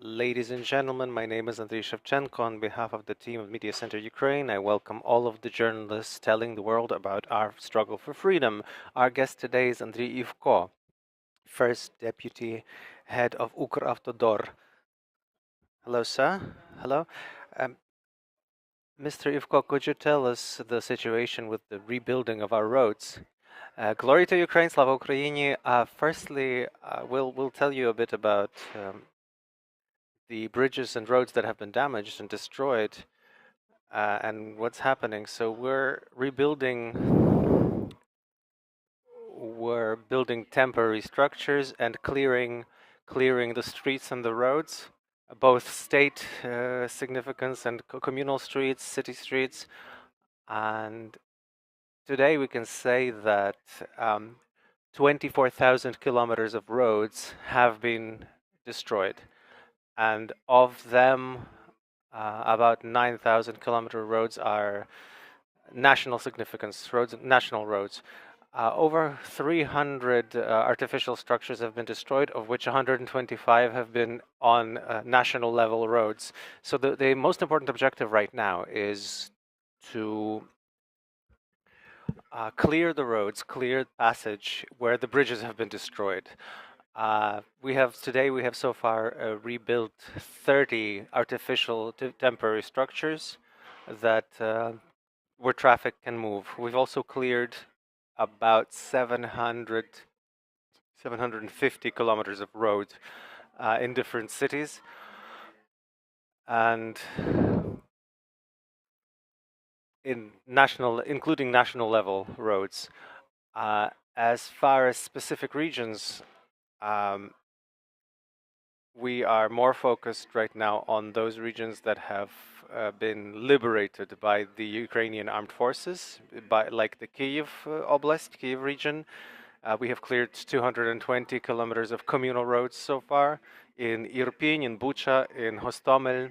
Ladies and gentlemen, my name is Andriy on behalf of the team of Media Center Ukraine. I welcome all of the journalists telling the world about our struggle for freedom. Our guest today is Andriy Ivko, first deputy head of Ukravtodor. Hello, sir. Hello. Um, Mr. Ivko, could you tell us the situation with the rebuilding of our roads? Glory to Ukraine, Slava Ukraini. Firstly, we'll tell you a bit about the bridges and roads that have been damaged and destroyed and what's happening. So we're building temporary structures and clearing the streets and the roads, both state significance and communal streets, city streets. And today we can say that 24,000 kilometers of roads have been destroyed. And of them, about 9,000 kilometer roads are national significance roads, national roads. Over 300 artificial structures have been destroyed, of which 125 have been on national level roads. So the most important objective right now is to clear the roads, clear passage where the bridges have been destroyed. We have so far rebuilt 30 artificial temporary structures that where traffic can move. We've also cleared about 750 kilometers of road in different cities, and including national level roads. As far as specific regions, we are more focused right now on those regions that have been liberated by the Ukrainian armed forces, like the Kyiv Oblast, Kyiv region. We have cleared 220 kilometers of communal roads so far in Irpin, in Bucha, in Hostomel,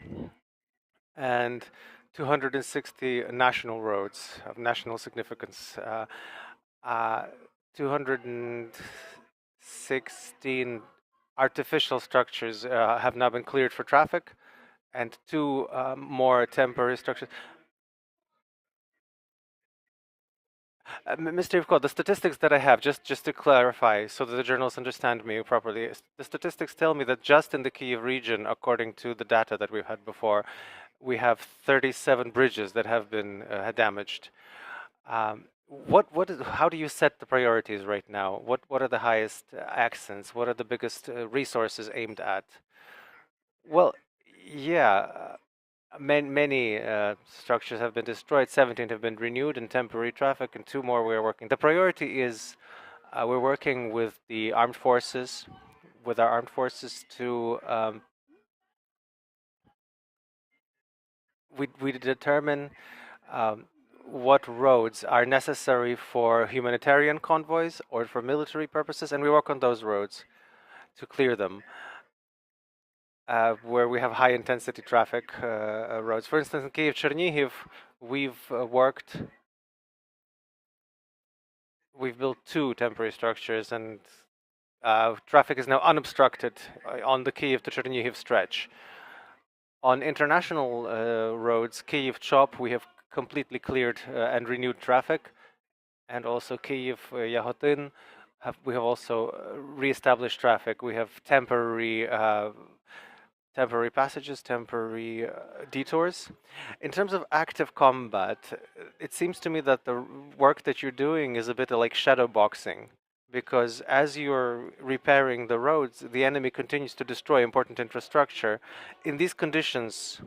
and 260 national roads of national significance. 216 artificial structures have now been cleared for traffic, and two more temporary structures. Mr. Ivko, the statistics that I have, just to clarify, so that the journalists understand me properly, the statistics tell me that just in the Kyiv region, according to the data that we've had before, we have 37 bridges that have been damaged. How do you set the priorities right now? What are the highest accents? What are the biggest resources aimed at? Well, yeah, many structures have been destroyed. 17 have been renewed in temporary traffic, and two more we are working. The priority is we're working with the armed forces, with our armed forces to we determine what roads are necessary for humanitarian convoys or for military purposes, and we work on those roads to clear them. Where we have high intensity traffic roads. For instance, in Kyiv, Chernihiv, we've built two temporary structures, and traffic is now unobstructed on the Kyiv to Chernihiv stretch. On international roads, Kyiv Chop, we have completely cleared and renewed traffic, and also Kyiv Yahotin, we have also reestablished traffic. We have temporary passages, temporary detours. In terms of active combat, it seems to me that the work that you're doing is a bit like shadow boxing, because as you're repairing the roads, the enemy continues to destroy important infrastructure. In these conditions,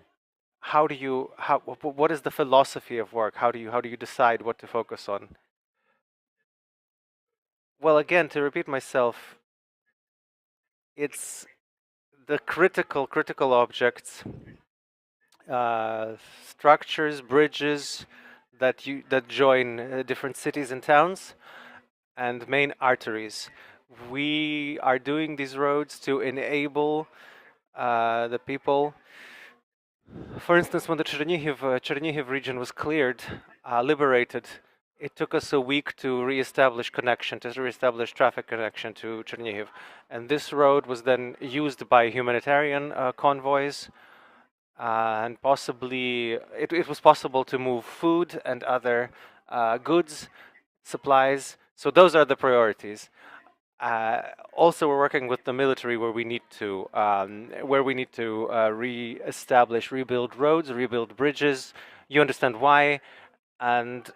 what is the philosophy of work? How do you decide what to focus on? Well, again, to repeat myself, it's the critical objects, structures, bridges that join different cities and towns, and main arteries. We are doing these roads to enable the people. For instance, when the Chernihiv region was cleared, liberated It took us a week to reestablish traffic connection to Chernihiv. And this road was then used by humanitarian convoys, and possibly it was possible to move food and other goods, supplies. So those are the priorities. Also, we're working with the military where we need to re-establish, rebuild roads, rebuild bridges. You understand why, and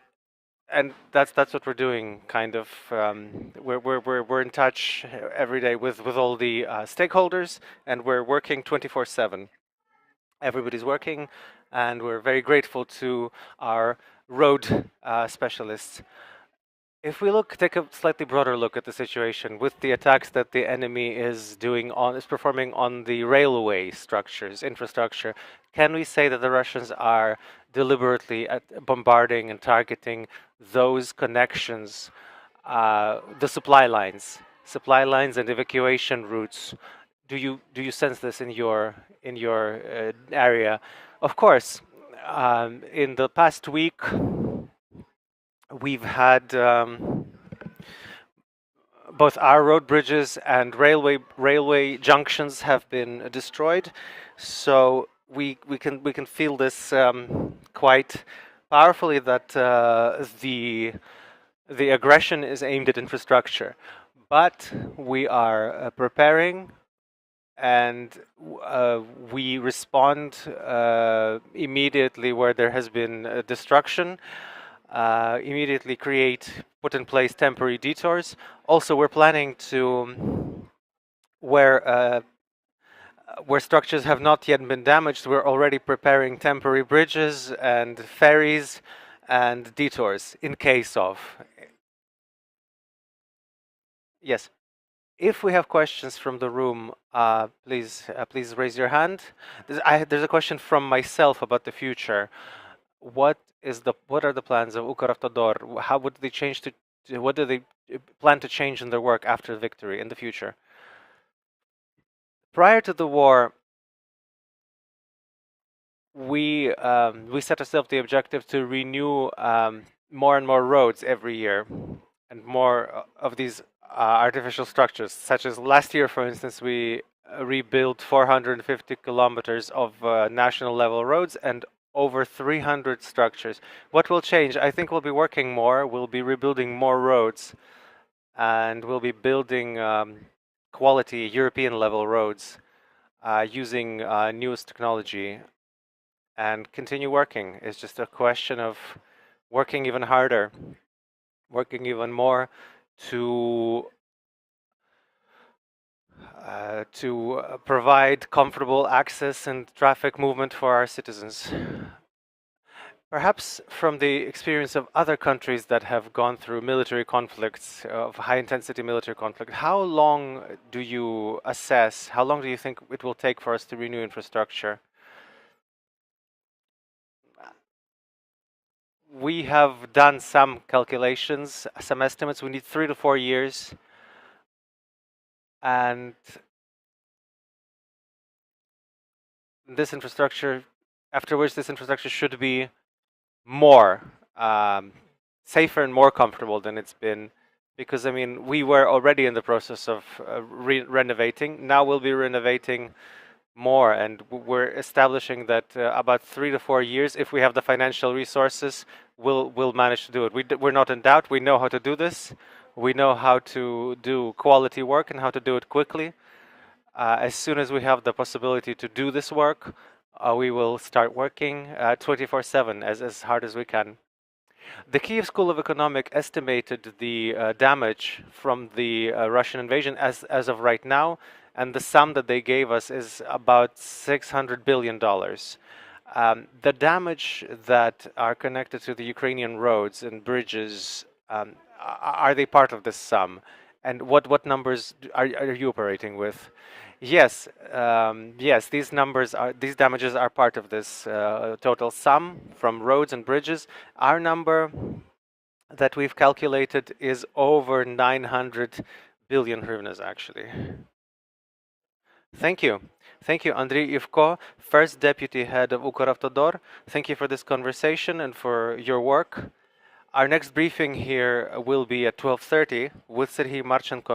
that's what we're doing. Kind of, we're in touch every day with all the stakeholders, and we're working 24/7. Everybody's working, and we're very grateful to our road specialists. If we take a slightly broader look at the situation with the attacks that the enemy is performing on the railway infrastructure, can we say that the Russians are deliberately bombarding and targeting those connections, the supply lines and evacuation routes? Do you sense this in your area? Of course, in the past week, we've had both our road bridges and railway junctions have been destroyed, so we can feel this quite powerfully, that the aggression is aimed at infrastructure, but we are preparing, and we respond immediately where there has been destruction. Immediately put in place temporary detours. Also, we're planning to, where structures have not yet been damaged, we're already preparing temporary bridges and ferries and detours in case of. Yes. If we have questions from the room, please raise your hand. There's a question from myself about the future. What are the plans of Ukravtodor? How would they change what do they plan to change in their work after victory in the future? Prior to the war, we set ourselves the objective to renew more and more roads every year, and more of these artificial structures, such as last year, for instance, we rebuilt 450 kilometers of national level roads and over 300 structures. What will change? I think we'll be working more, we'll be rebuilding more roads, and we'll be building quality European level roads using newest technology, and continue working. It's just a question of working even harder, working even more to provide comfortable access and traffic movement for our citizens. Perhaps from the experience of other countries that have gone through military conflicts, of high-intensity military conflict, how long do you assess, how long do you think it will take for us to renew infrastructure? We have done some calculations, some estimates. We need 3 to 4 years, and this infrastructure, after which this infrastructure should be more safer and more comfortable than it's been, because I mean we were already in the process of renovating. Now we'll be renovating more, and we're establishing that about 3 to 4 years, if we have the financial resources, we'll manage to do it. We're not in doubt. We know how to do this. We know how to do quality work and how to do it quickly. As soon as we have the possibility to do this work, we will start working 24/7 as hard as we can. The Kyiv School of Economics estimated the damage from the Russian invasion as of right now, and the sum that they gave us is about $600 billion. The damage that are connected to the Ukrainian roads and bridges, are they part of this sum? And what numbers are you operating with? Yes, yes, these damages are part of this total sum from roads and bridges. Our number that we've calculated is over 900 billion hryvnias, actually. Thank you. Thank you, Andriy Ivko, first deputy head of Ukravtodor. Thank you for this conversation and for your work. Our next briefing here will be at 12:30 with Sergii Marchenko,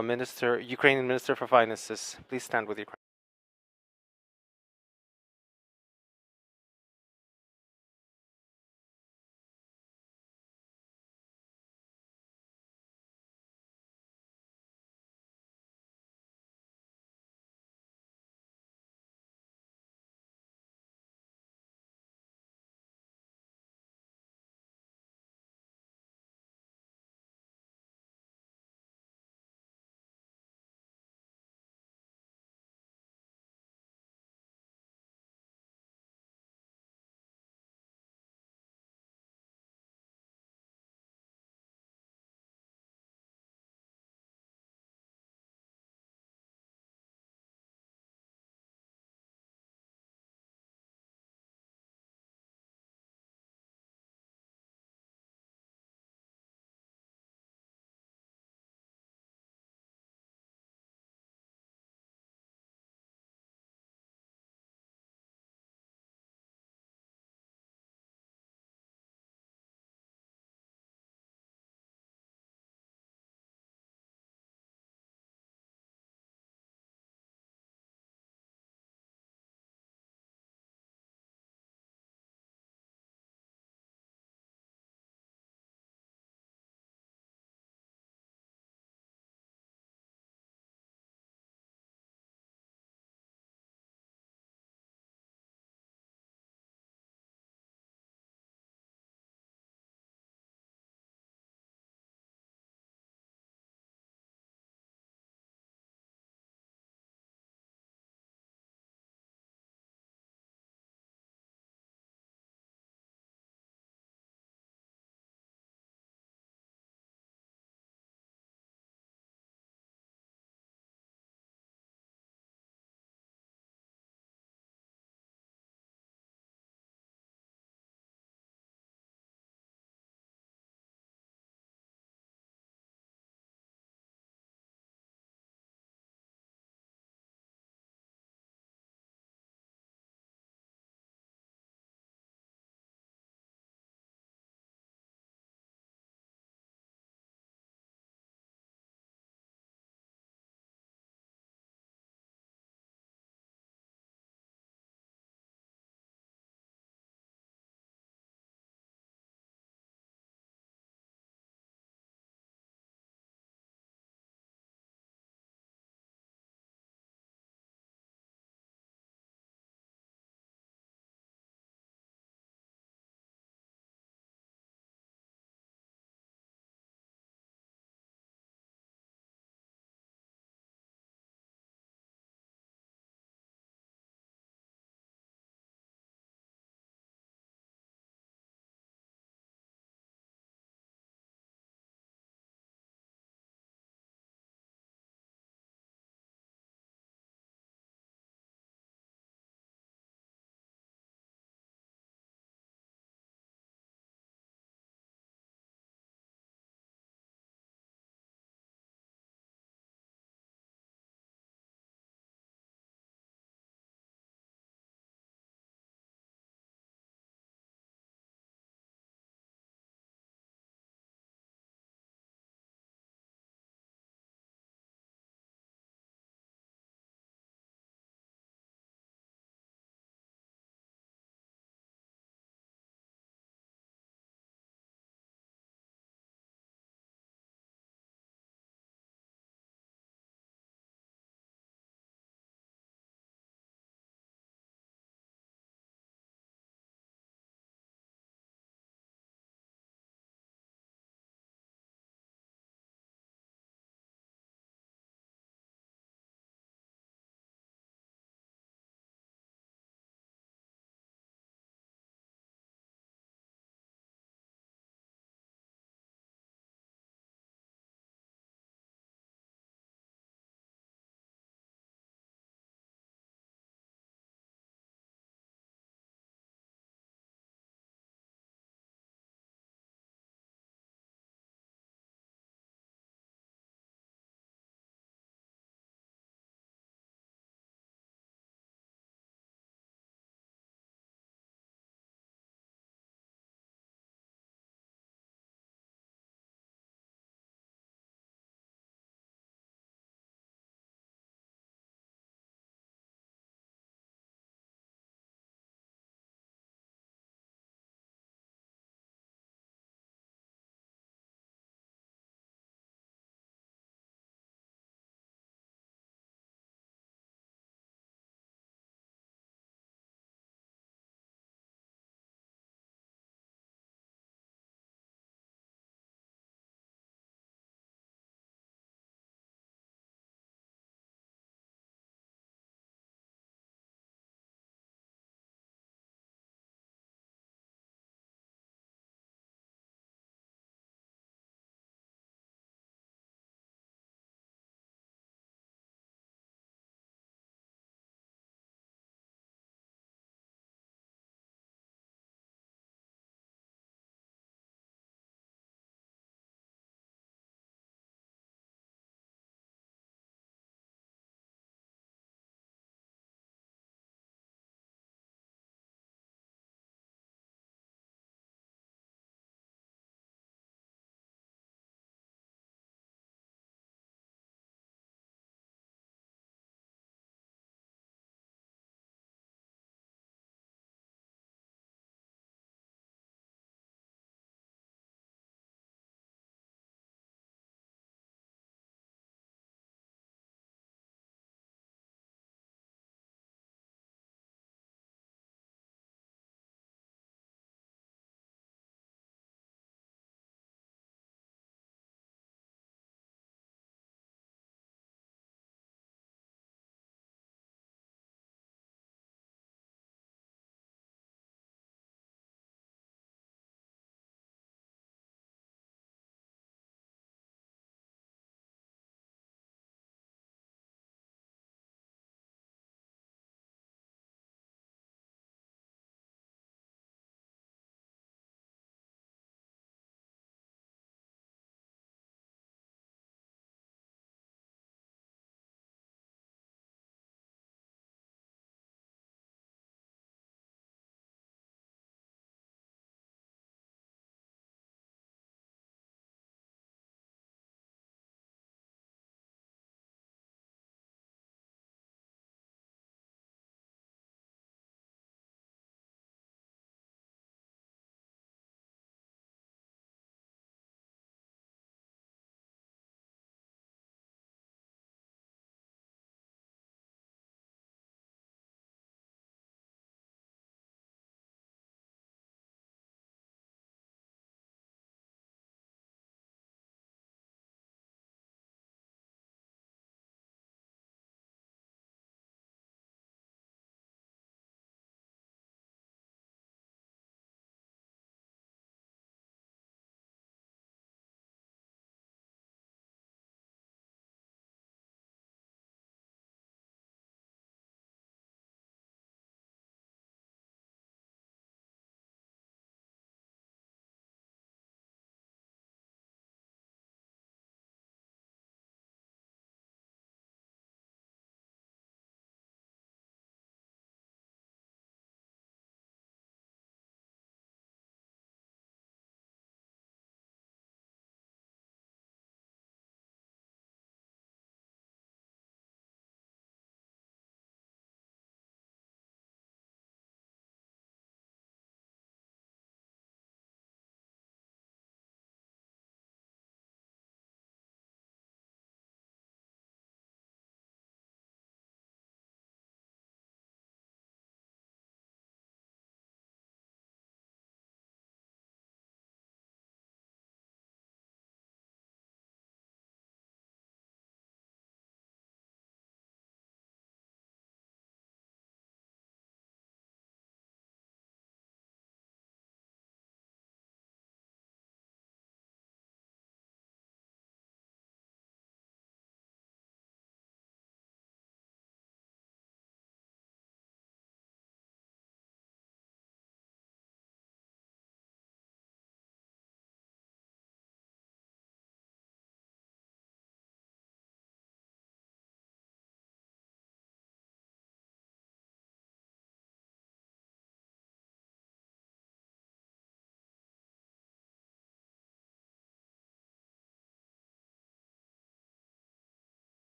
Ukrainian Minister for Finances. Please stand with Ukraine.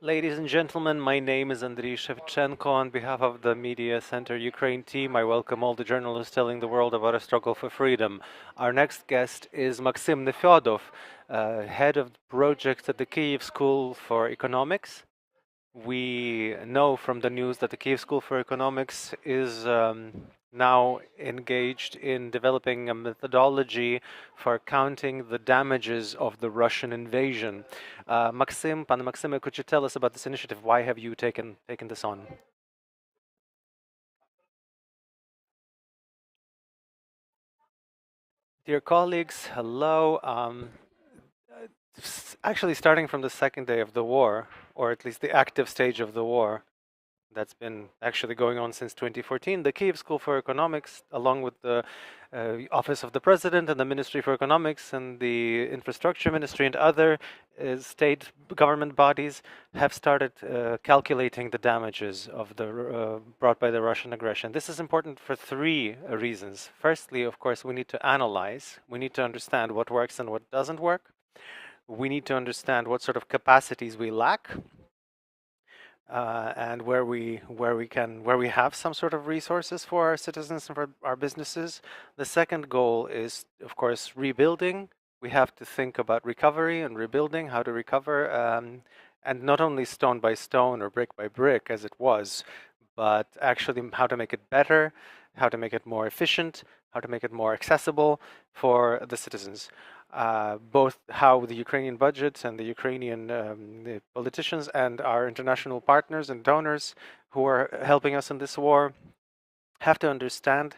Ladies and gentlemen, my name is Andriy Shevchenko. On behalf of the Media Center Ukraine team, I welcome all the journalists telling the world about a struggle for freedom. Our next guest is Maksym Nefyodov, head of projects at the Kyiv School for Economics. We know from the news that the Kyiv School for Economics is now engaged in developing a methodology for counting the damages of the Russian invasion. Pan Maksym, could you tell us about this initiative? Why have you taken this on? Dear colleagues, hello. Actually, starting from the second day of the war, or at least the active stage of the war, that's been actually going on since 2014. The Kyiv School for Economics, along with the Office of the President and the Ministry for Economics and the Infrastructure Ministry and other state government bodies, have started calculating the damages of the brought by the Russian aggression. This is important for three reasons. Firstly, of course, we need to analyze. We need to understand what works and what doesn't work. We need to understand what sort of capacities we lack, and where we have some sort of resources for our citizens and for our businesses. The second goal is, of course, rebuilding. We have to think about recovery and rebuilding, how to recover, and not only stone by stone or brick by brick as it was, but actually how to make it better, how to make it more efficient, how to make it more accessible for the citizens. Both how the Ukrainian budget and the Ukrainian the politicians and our international partners and donors who are helping us in this war have to understand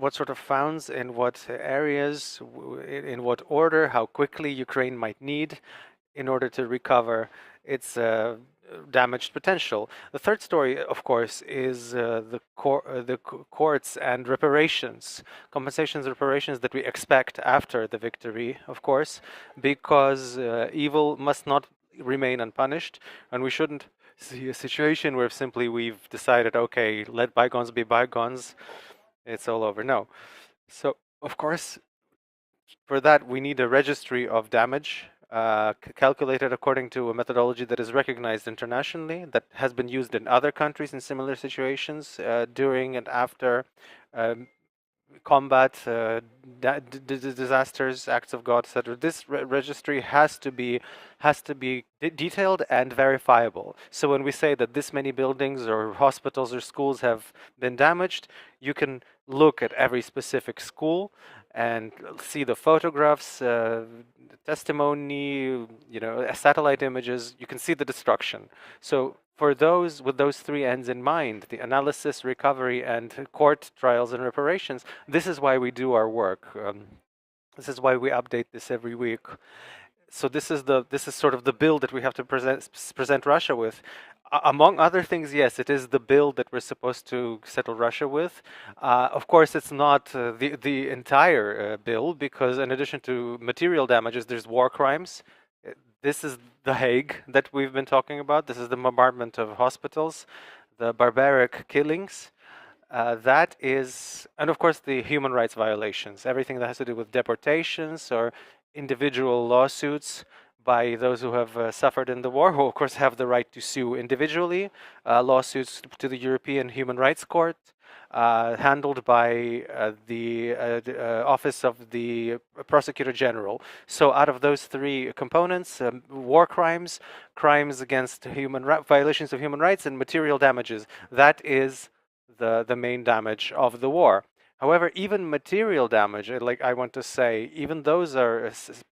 what sort of funds, in what areas, in what order, how quickly Ukraine might need in order to recover its damaged potential. The third story, of course, is the courts and reparations, compensations, reparations that we expect after the victory, of course, because evil must not remain unpunished, and we shouldn't see a situation where simply we've decided, okay, let bygones be bygones, it's all over. No. So, of course, for that, we need a registry of damage calculated according to a methodology that is recognized internationally, that has been used in other countries in similar situations during and after combat, disasters, acts of God, etc. This registry has to be detailed and verifiable. So when we say that this many buildings or hospitals or schools have been damaged, you can look at every specific school and see the photographs, testimony, satellite images. You can see the destruction. So for those, with those three ends in mind, the analysis, recovery, and court trials and reparations, this is why we do our work. This is why we update this every week. So this is sort of the bill that we have to present Russia with. Among other things, yes, it is the bill that we're supposed to settle Russia with. Of course, it's not the entire bill, because in addition to material damages, there's war crimes. This is the Hague that we've been talking about. This is the bombardment of hospitals, the barbaric killings. That is, and of course, the human rights violations, everything that has to do with deportations or individual lawsuits by those who have suffered in the war, who of course have the right to sue individually, lawsuits to the European Human Rights Court, handled by the Office of the Prosecutor General. So out of those three components, war crimes, crimes against violations of human rights, and material damages, that is the main damage of the war. However, even material damage, like I want to say, even those are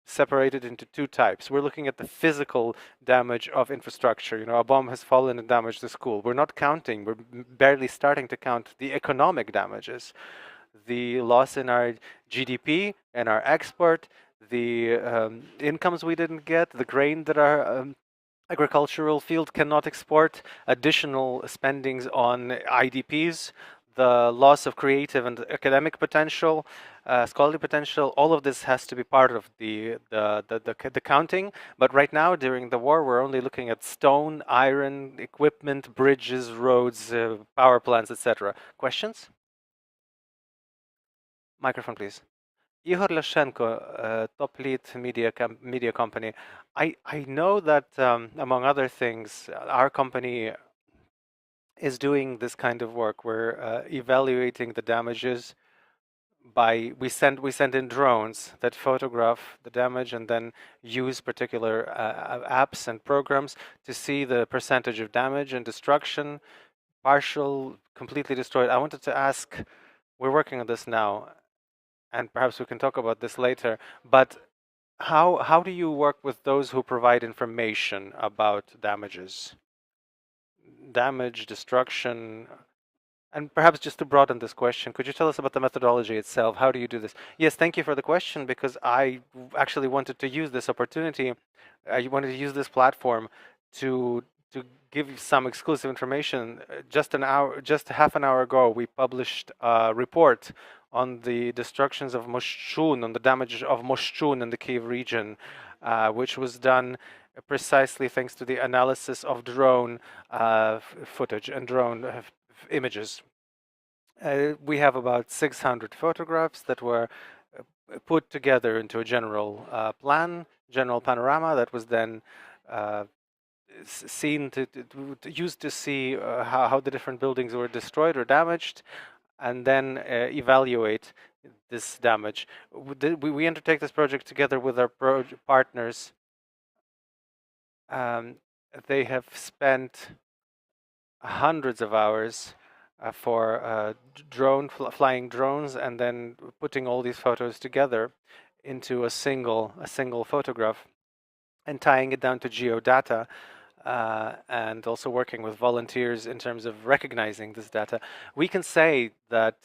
separated into two types. We're looking at the physical damage of infrastructure. A bomb has fallen and damaged the school. We're not counting, we're barely starting to count the economic damages. The loss in our GDP and our export, the incomes we didn't get, the grain that our agricultural field cannot export, additional spendings on IDPs, the loss of creative and academic potential, scholarly potential. All of this has to be part of the counting. But right now, during the war, we're only looking at stone, iron, equipment, bridges, roads, power plants, etc. Questions? Microphone, please. Igor Lashenko, top lead media company. I know that among other things, our company is doing this kind of work. We're evaluating the damages by we send in drones that photograph the damage and then use particular apps and programs to see the percentage of damage and destruction, partial, completely destroyed. I wanted to ask, we're working on this now, and perhaps we can talk about this later, but how do you work with those who provide information about damages, damage, destruction? And perhaps just to broaden this question, could you tell us about the methodology itself? How do you do this? Yes, thank you for the question, because I actually wanted to use this opportunity. I wanted to use this platform to to give you some exclusive information. Just half an hour ago, we published a report on the destructions of Moshchun, on the damage of Moshchun in the Kyiv region, which was done precisely thanks to the analysis of drone footage and drone images. We have about 600 photographs that were put together into a general general panorama that was then seen used to see how the different buildings were destroyed or damaged, and then evaluate this damage. We undertake this project together with our partners. They have spent hundreds of hours for flying drones, and then putting all these photos together into a single photograph, and tying it down to geodata, and also working with volunteers in terms of recognizing this data. We can say that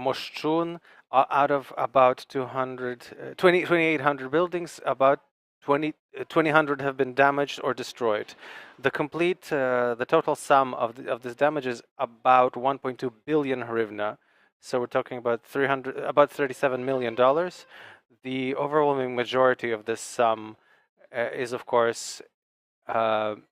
Moshchun, out of about 2,800 buildings, about 2,000 have been damaged or destroyed. The total sum of this damage is about 1.2 billion hryvnia. So we're talking about about $37 million. The overwhelming majority of this sum is, of course, can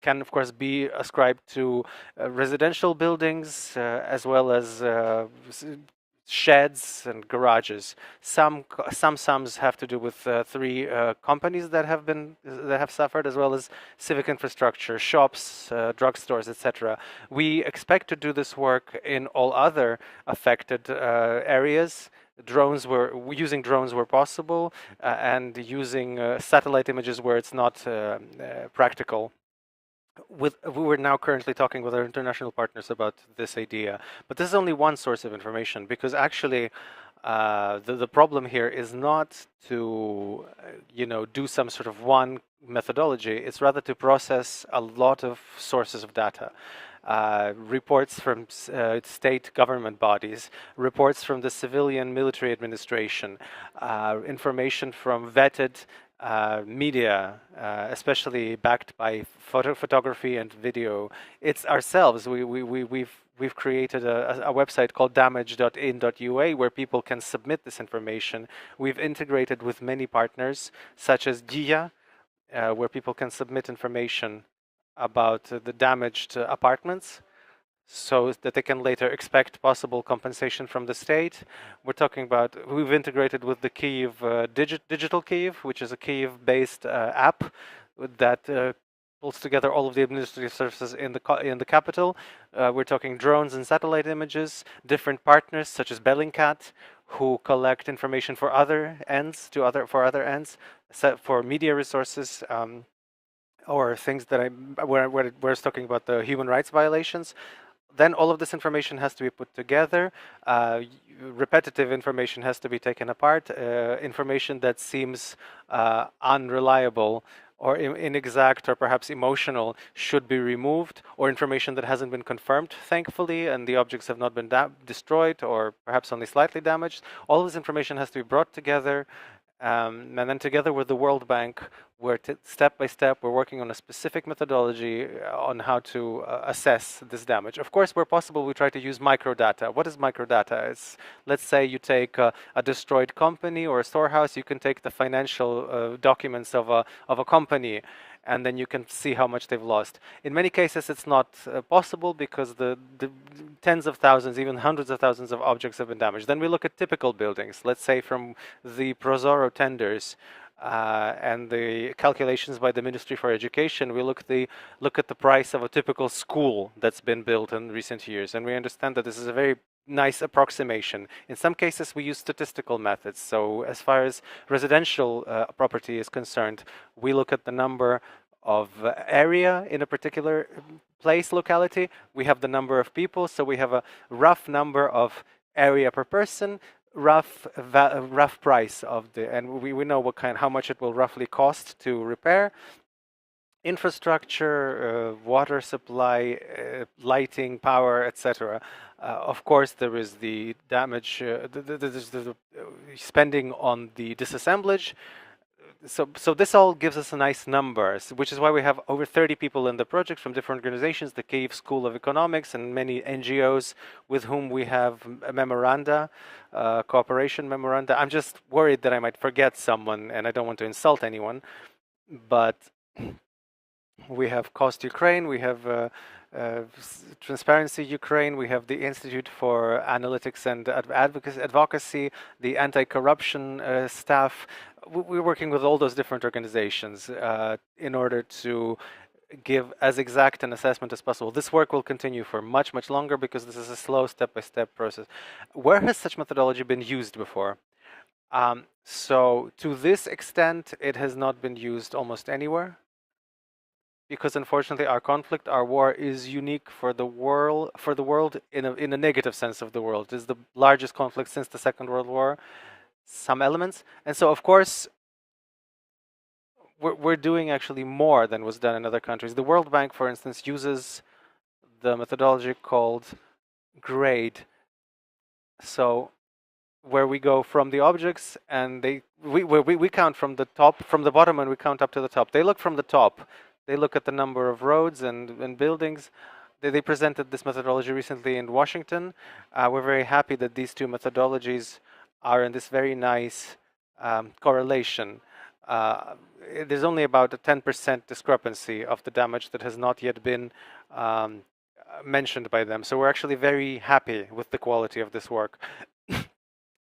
of course be ascribed to residential buildings, as well as sheds and garages. Some sums have to do with three companies that have suffered, as well as civic infrastructure, shops, drugstores, etc. We expect to do this work in all other affected areas. Using drones where possible, and using satellite images where it's not practical. We're now currently talking with our international partners about this idea, but this is only one source of information, because actually the problem here is not to do some sort of one methodology. It's rather to process a lot of sources of data. Reports from state government bodies, reports from the civilian military administration, information from vetted media, especially backed by photography and video. It's ourselves. We've created a website called damage.in.ua where people can submit this information. We've integrated with many partners, such as Dia, where people can submit information about the damaged apartments, so that they can later expect possible compensation from the state. We've integrated with the Kyiv Digital Kyiv, which is a Kyiv-based app that pulls together all of the administrative services in the capital. We're talking drones and satellite images, different partners such as Bellingcat, who collect information for other ends, for media resources, or things that where I was talking about the human rights violations. Then all of this information has to be put together. Repetitive information has to be taken apart. Information that seems unreliable or inexact or perhaps emotional should be removed, or information that hasn't been confirmed, thankfully, and the objects have not been destroyed or perhaps only slightly damaged. All of this information has to be brought together. And then together with the World Bank, step by step, we're working on a specific methodology on how to assess this damage. Of course, where possible, we try to use microdata. What is microdata? Let's say you take a destroyed company or a storehouse. You can take the financial documents of a company, and then you can see how much they've lost. In many cases, it's not possible because the tens of thousands, even hundreds of thousands of objects have been damaged. Then we look at typical buildings, let's say from the Prozoro tenders and the calculations by the Ministry for Education. We look at the price of a typical school that's been built in recent years, and we understand that this is a very nice approximation. In some cases, we use statistical methods. So as far as residential property is concerned, we look at the number of area in a particular place, locality. We have the number of people, so we have a rough number of area per person, rough price of the, and we know how much it will roughly cost to repair. Infrastructure, water supply, lighting, power, etc. Of course, there is the damage, the spending on the disassemblage. So this all gives us a nice number, which is why we have over 30 people in the project from different organizations, the Kyiv School of Economics, and many NGOs with whom we have memoranda, cooperation memoranda. I'm just worried that I might forget someone, and I don't want to insult anyone, but we have Cost Ukraine, we have Transparency Ukraine, we have the Institute for Analytics and Advocacy, the anti-corruption staff. We're working with all those different organizations in order to give as exact an assessment as possible. This work will continue for much, much longer because this is a slow step-by-step process. Where has such methodology been used before? So to this extent, it has not been used almost anywhere, because unfortunately our war is unique for the world in a negative sense of the world. It is the largest conflict since the Second World War, some elements. And so of course we're doing actually more than was done in other countries. The World Bank, for instance, uses the methodology called grade. So where we go from the objects and we count from the top, from the bottom, and we count up to the top. They look from the top. They look at the number of roads and buildings. They presented this methodology recently in Washington. We're very happy that these two methodologies are in this very nice correlation. There's only about a 10% discrepancy of the damage that has not yet been mentioned by them. So we're actually very happy with the quality of this work.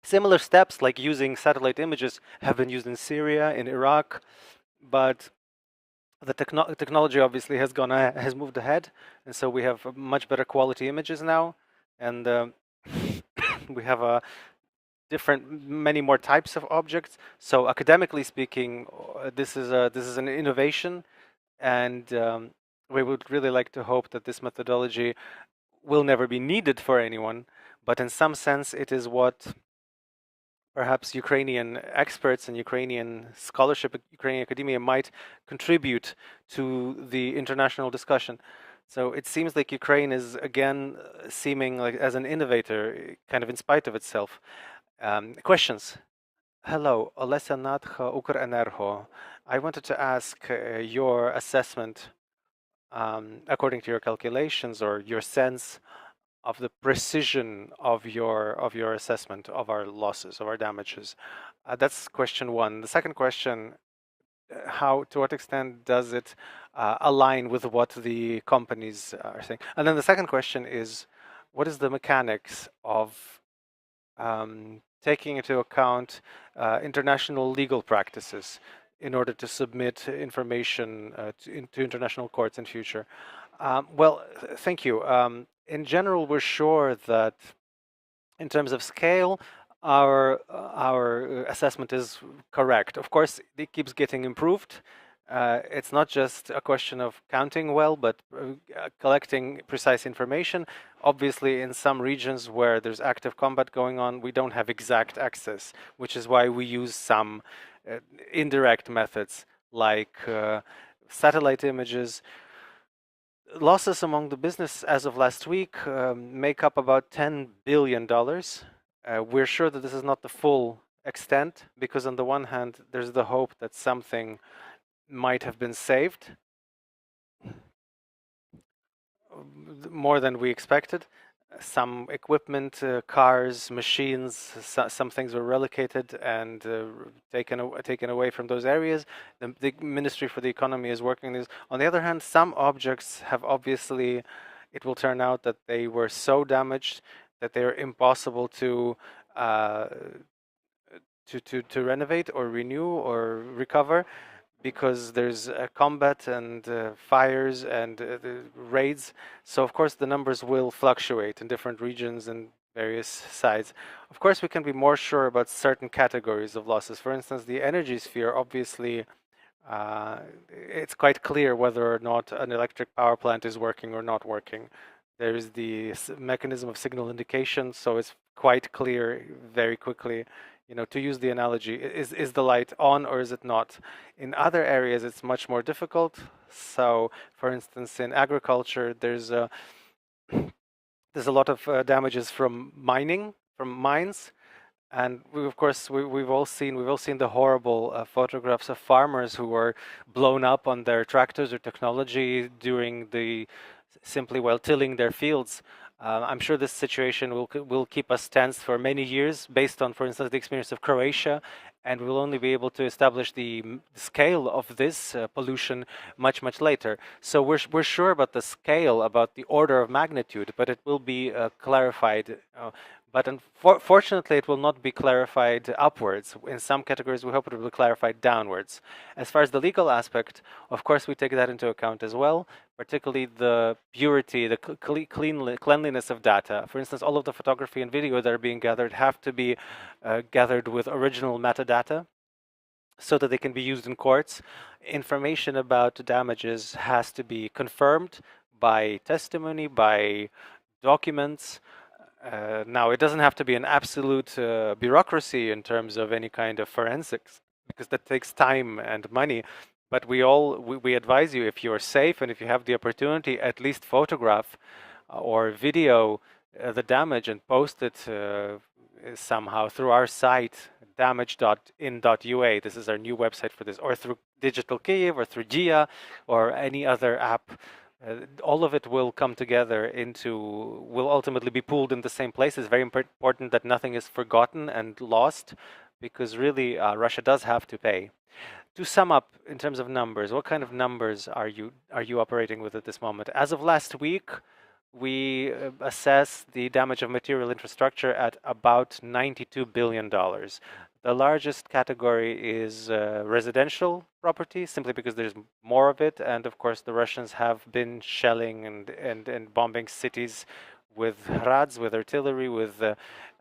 Similar steps, like using satellite images, have been used in Syria, in Iraq, but the technology obviously has moved ahead, and so we have much better quality images now, and we have many more types of objects. So academically speaking, this is an innovation, and we would really like to hope that this methodology will never be needed for anyone, but in some sense it is what perhaps Ukrainian experts and Ukrainian scholarship, Ukrainian academia might contribute to the international discussion. So it seems like Ukraine is again seeming like as an innovator, kind of in spite of itself. Questions? Hello, Olesa Natcha, Ukrenergo. I wanted to ask your assessment, according to your calculations or your sense of the precision of your assessment of our losses, of our damages. That's question one. The second question, to what extent does it align with what the companies are saying? And then the second question is, what is the mechanics of taking into account international legal practices in order to submit information to international courts in future? Well, thank you. In general, we're sure that in terms of scale, our assessment is correct. Of course, it keeps getting improved. It's not just a question of counting well, but collecting precise information. Obviously, in some regions where there's active combat going on, we don't have exact access, which is why we use some indirect methods like satellite images. Losses among the business as of last week make up about $10 billion. We're sure that this is not the full extent, because on the one hand, there's the hope that something might have been saved, more than we expected. some equipment, cars, machines, some things were relocated and taken away from those areas. The Ministry for the Economy is working on this. On the other hand, some objects have obviously, it will turn out that they were so damaged that they are impossible uh, to renovate or renew or recover, because there's combat and fires and the raids. So of course the numbers will fluctuate in different regions and various sides. Of course we can be more sure about certain categories of losses. For instance, the energy sphere, obviously it's quite clear whether or not an electric power plant is working or not working. There is the mechanism of signal indication, so it's quite clear very quickly. To use the analogy, is the light on or is it not? In other areas, it's much more difficult. So, for instance, in agriculture, there's a lot of damages from mining, from mines, and of course we've all seen the horrible photographs of farmers who were blown up on their tractors or technology during the simply while tilling their fields. I'm sure this situation will keep us tense for many years, based on, for instance, the experience of Croatia, and we'll only be able to establish the scale of this pollution much later. So we're sure about the scale, about the order of magnitude, but it will be clarified. But unfortunately, it will not be clarified upwards. In some categories, we hope it will be clarified downwards. As far as the legal aspect, of course, we take that into account as well, particularly the purity, the cleanliness of data. For instance, all of the photography and video that are being gathered have to be gathered with original metadata so that they can be used in courts. Information about damages has to be confirmed by testimony, by documents. Now, it doesn't have to be an absolute bureaucracy in terms of any kind of forensics, because that takes time and money. But we advise you, if you are safe and if you have the opportunity, at least photograph or video the damage and post it somehow through our site, damage.in.ua. This is our new website for this, or through Digital Kyiv, or through GIA, or any other app. All of it will come together will ultimately be pooled in the same place. It's very important that nothing is forgotten and lost, because really Russia does have to pay. To sum up, in terms of numbers, what kind of numbers are you operating with at this moment? As of last week, we assess the damage of material infrastructure at about $92 billion. The largest category is residential property, simply because there's more of it, and of course the Russians have been shelling and bombing cities with rads, with artillery, with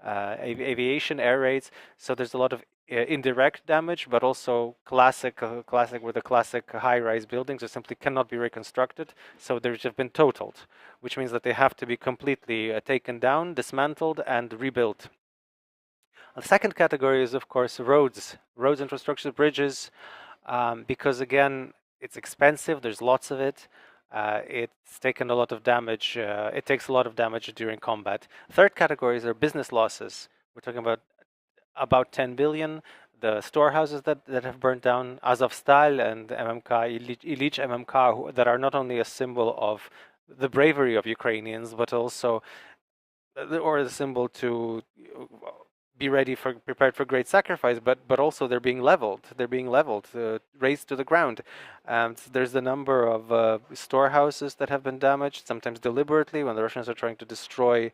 aviation, air raids. So there's a lot of indirect damage, but also classic where the classic high-rise buildings are simply cannot be reconstructed. So they've just been totaled, which means that they have to be completely taken down, dismantled, and rebuilt. The second category is, of course, roads infrastructure, bridges, because again, it's expensive. There's lots of it. It's taken a lot of damage. It takes a lot of damage during combat. Third categories are business losses. We're talking about 10 billion. The storehouses that have burned down, Azovstal and MMK, Ilich MMK, that are not only a symbol of the bravery of Ukrainians, but also, or the symbol to be prepared for great sacrifice, but also they're being leveled, razed to the ground. And there's the number of storehouses that have been damaged, sometimes deliberately, when the Russians are trying to destroy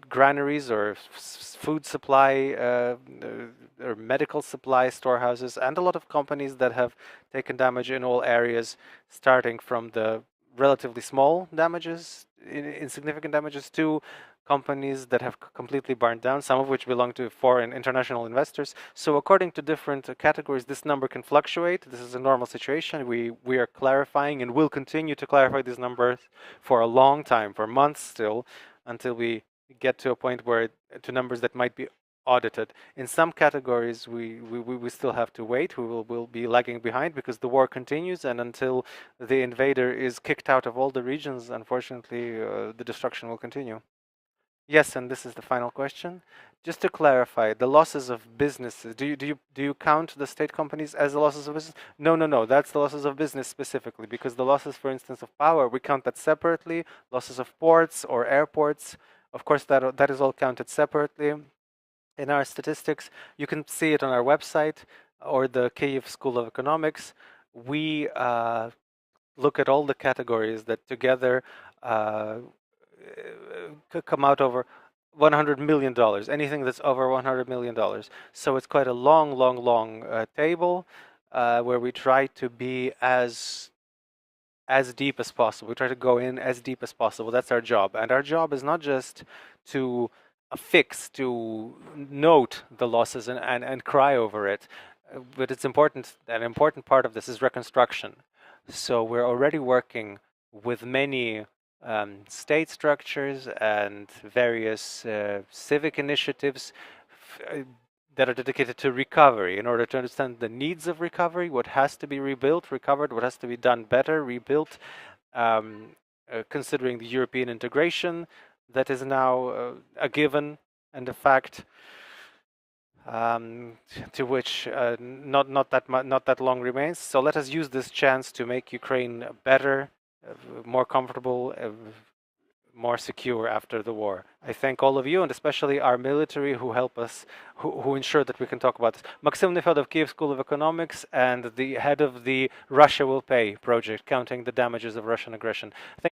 granaries or food supply or medical supply storehouses, and a lot of companies that have taken damage in all areas, starting from the relatively small damages, insignificant damages, to companies that have completely burned down, some of which belong to foreign international investors. So according to different categories, this number can fluctuate. This is a normal situation. We are clarifying and will continue to clarify these numbers for a long time, for months still, until we get to a point where to numbers that might be audited. In some categories, we still have to wait. We'll be lagging behind because the war continues, and until the invader is kicked out of all the regions, unfortunately, the destruction will continue. Yes, and this is the final question. Just to clarify, the losses of businesses, do you count the state companies as the losses of business? No, no, no. That's the losses of business specifically, because the losses, for instance, of power, we count that separately. Losses of ports or airports, of course, that is all counted separately in our statistics. You can see it on our website or the Kyiv School of Economics. We look at all the categories that together could come out over $100 million. Anything that's over $100 million. So it's quite a long, long, long table where we try to be as deep as possible. We try to go in as deep as possible. That's our job, and our job is not just to fix, to note the losses and cry over it, but it's important. An important part of this is reconstruction. So we're already working with many state structures and various civic initiatives that are dedicated to recovery in order to understand the needs of recovery, what has to be rebuilt, recovered, what has to be done better, rebuilt, um, considering the European integration that is now a given and a fact, to which not that long remains. So let us use this chance to make Ukraine better, more comfortable, more secure after the war. I thank all of you, and especially our military who help us, who ensure that we can talk about this. Maksym Nefyodov, Kyiv School of Economics, and the head of the Russia Will Pay project, counting the damages of Russian aggression. Thank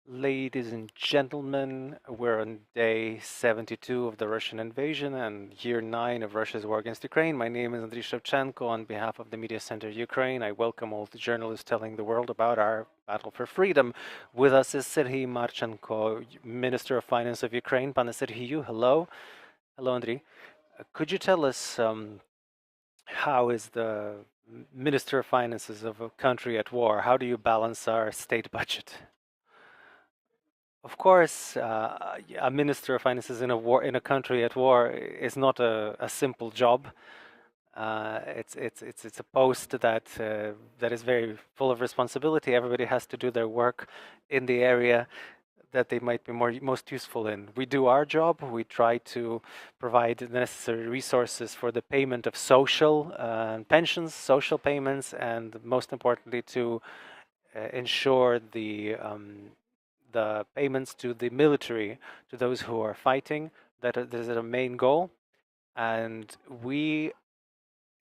Ladies and gentlemen, we're on day 72 of the Russian invasion and year 9 of Russia's war against Ukraine. My name is Andriy Shevchenko. On behalf of the Media Center Ukraine, I welcome all the journalists telling the world about our battle for freedom. With us is Sergii Marchenko, Minister of Finance of Ukraine. Pane Sergiu, hello. Hello, Andriy. Could you tell us how is the Minister of Finances of a country at war? How do you balance our state budget? Of course, a minister of finances in a country at war is not a simple job. It's a post that is very full of responsibility. Everybody has to do their work in the area that they might be most useful in. We do our job. We try to provide the necessary resources for the payment of social pensions, social payments, and most importantly to ensure the payments to the military, to those who are fighting. That is a main goal. And we,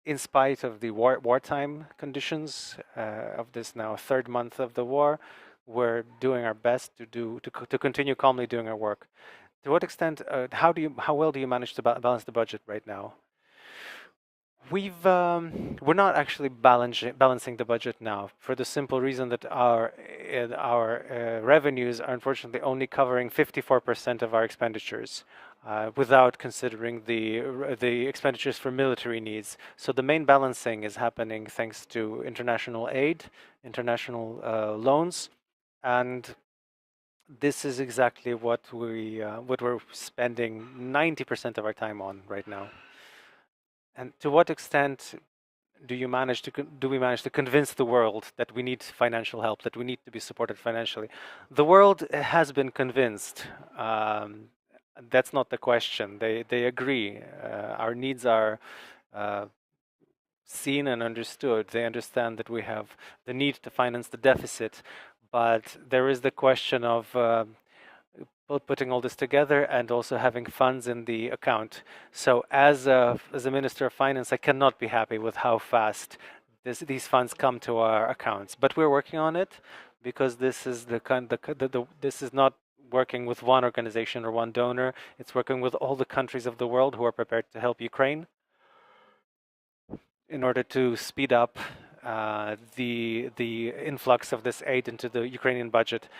in spite of the wartime conditions of this now third month of the war, we're doing our best to continue calmly doing our work. To what extent, how well do you manage to balance the budget right now? We're not actually balancing the budget now for the simple reason that our revenues are unfortunately only covering 54% of our expenditures, without considering the expenditures for military needs. So the main balancing is happening thanks to international aid, international loans, and this is exactly what we're spending 90% of our time on right now. And to what extent do we manage to convince the world that we need financial help, that we need to be supported financially? The world has been convinced. That's not the question. They agree. Our needs are seen and understood. They understand that we have the need to finance the deficit, but there is the question of putting all this together and also having funds in the account. So as a Minister of Finance, I cannot be happy with how fast these funds come to our accounts. But we're working on it because this is this is not working with one organization or one donor. It's working with all the countries of the world who are prepared to help Ukraine in order to speed up the influx of this aid into the Ukrainian budget.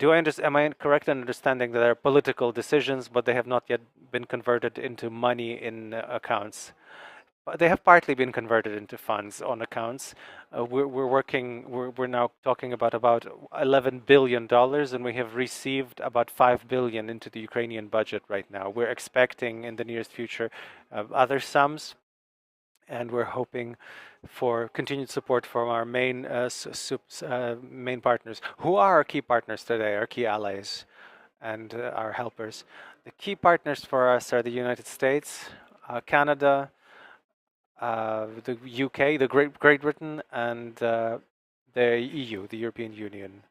Am I correct in understanding that there are political decisions, but they have not yet been converted into money in accounts? They have partly been converted into funds on accounts. We're now talking about $11 billion, and we have received about $5 billion into the Ukrainian budget right now. We're expecting in the nearest future other sums, and we're hoping for continued support from our main partners, who are our key partners today, our key allies and our helpers. The key partners for us are the United States, Canada, the UK, the Great Britain, and the EU, the European Union,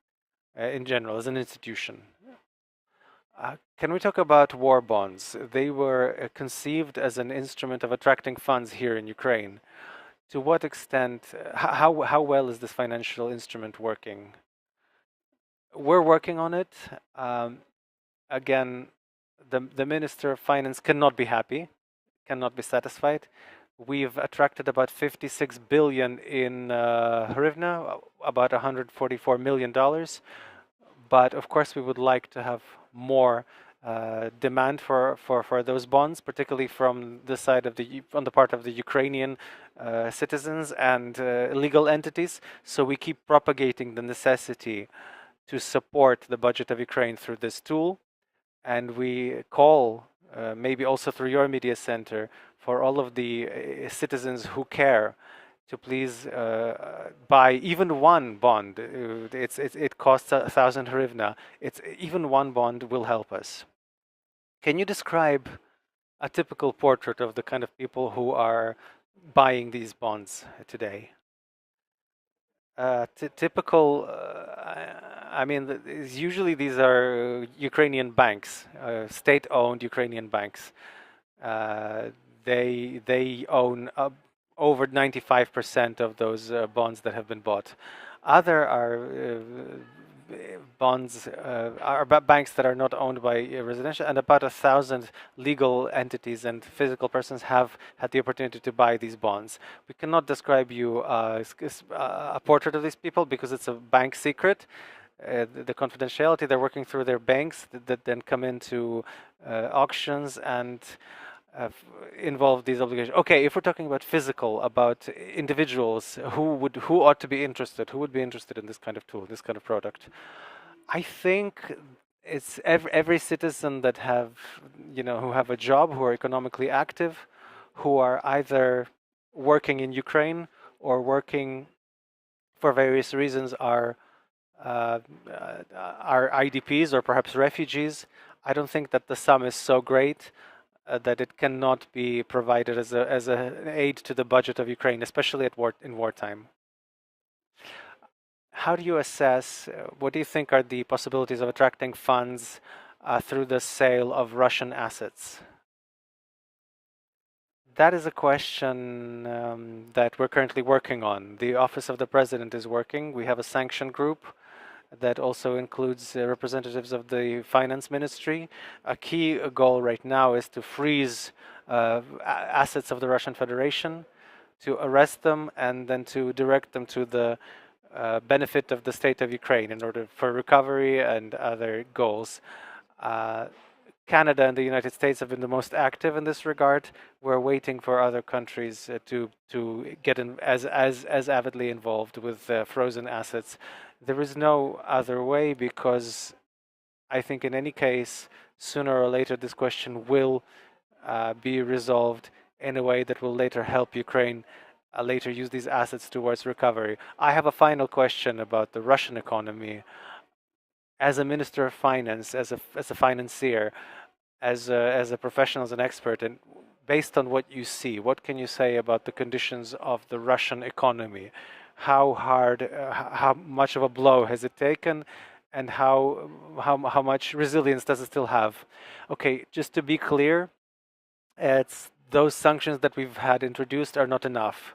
in general, as an institution. Can we talk about war bonds? They were conceived as an instrument of attracting funds here in Ukraine. To what extent, how well is this financial instrument working? We're working on it. Again, the Minister of Finance cannot be happy, cannot be satisfied. We've attracted about 56 billion in hryvnia, about $144 million. But of course, we would like to have more demand for those bonds, particularly from the side of on the part of the Ukrainian citizens and legal entities. So we keep propagating the necessity to support the budget of Ukraine through this tool, and we call, maybe also through your media center, for all of the citizens who care to please buy even one bond. It costs 1,000 hryvnia. Even one bond will help us. Can you describe a typical portrait of the kind of people who are buying these bonds today? Typical, I mean, usually these are Ukrainian banks, state-owned Ukrainian banks. They own over 95% of those bonds that have been bought. Other are bonds are banks that are not owned by residential, and about 1,000 legal entities and physical persons have had the opportunity to buy these bonds. We cannot describe you a portrait of these people because it's a bank secret. The confidentiality, they're working through their banks that then come into auctions and involve these obligations. Okay, if we're talking about physical, about individuals, who ought to be interested, who would be interested in this kind of tool, this kind of product? I think it's every citizen that who have a job, who are economically active, who are either working in Ukraine or working for various reasons are IDPs or perhaps refugees. I don't think that the sum is so great that it cannot be provided as an aid to the budget of Ukraine, especially in wartime. How do you assess? What do you think are the possibilities of attracting funds through the sale of Russian assets? That is a question that we're currently working on. The Office of the President is working. We have a sanction group that also includes representatives of the finance ministry. A key goal right now is to freeze assets of the Russian Federation, to arrest them, and then to direct them to the benefit of the state of Ukraine in order for recovery and other goals. Canada and the United States have been the most active in this regard. We're waiting for other countries to get as avidly involved with frozen assets. There is no other way because I think in any case, sooner or later, this question will be resolved in a way that will later help Ukraine later use these assets towards recovery. I have a final question about the Russian economy. As a Minister of Finance, as a financier, as a professional, as an expert, and based on what you see, what can you say about the conditions of the Russian economy? How hard, how much of a blow has it taken, and how much resilience does it still have? Okay, just to be clear, it's those sanctions that we've had introduced are not enough.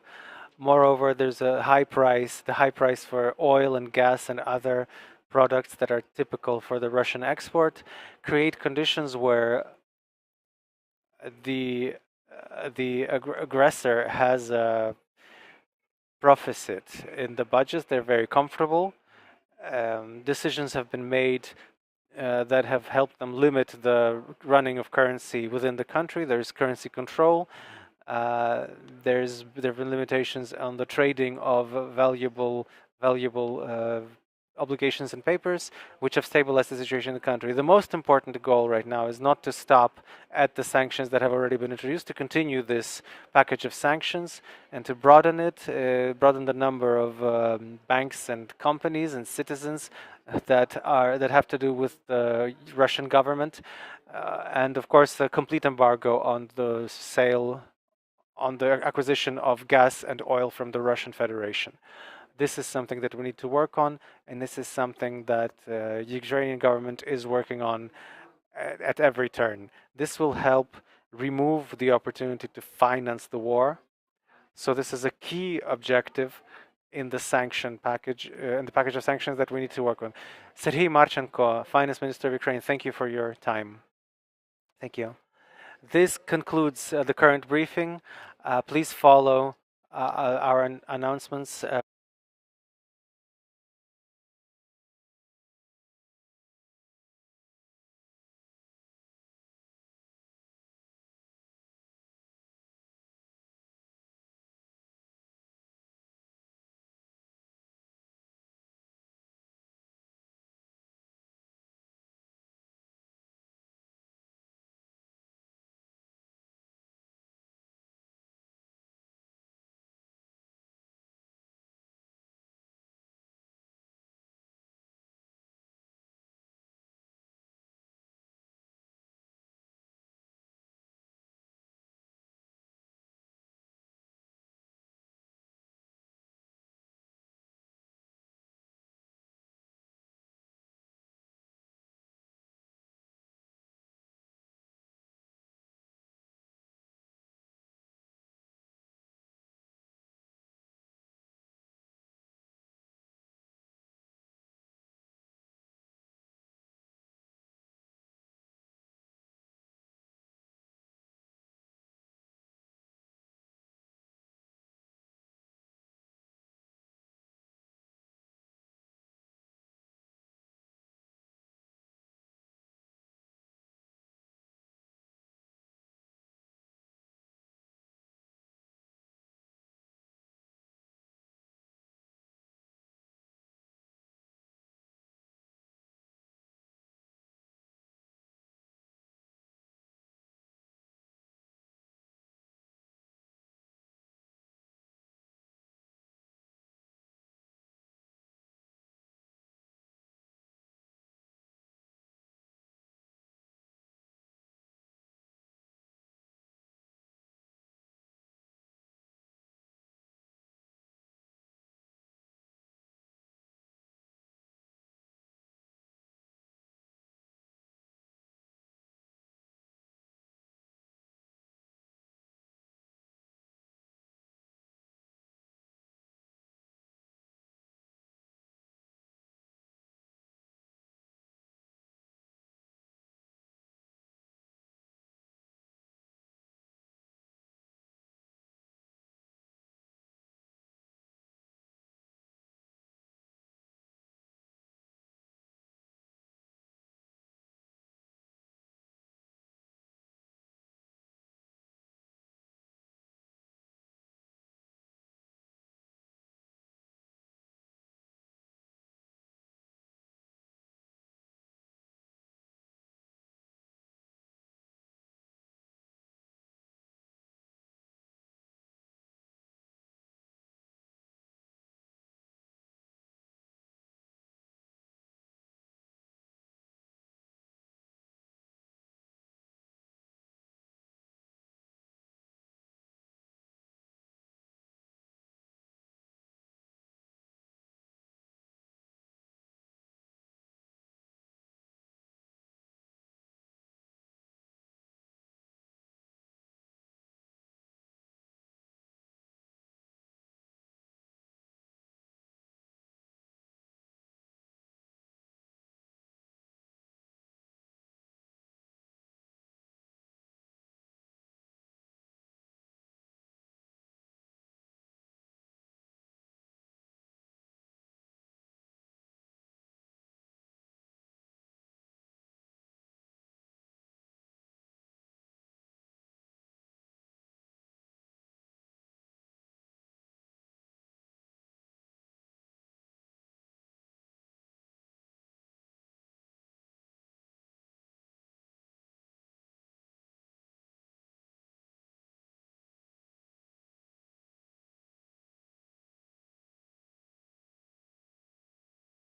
Moreover, there's a high price, the high price for oil and gas and other products that are typical for the Russian export, create conditions where the aggressor has a profit in the budget. They're very comfortable. Decisions have been made that have helped them limit the running of currency within the country. There's currency control. There have been limitations on the trading of valuable obligations and papers, which have stabilized the situation in the country. The most important goal right now is not to stop at the sanctions that have already been introduced, to continue this package of sanctions and to broaden it, broaden the number of banks and companies and citizens that have to do with the Russian government, and of course a complete embargo on the sale, on the acquisition of gas and oil from the Russian Federation. This is something that we need to work on, and this is something that the Ukrainian government is working on at every turn. This will help remove the opportunity to finance the war. So this is a key objective in the sanction package, in the package of sanctions that we need to work on. Sergii Marchenko, Finance Minister of Ukraine, thank you for your time. Thank you. This concludes the current briefing. Please follow our announcements.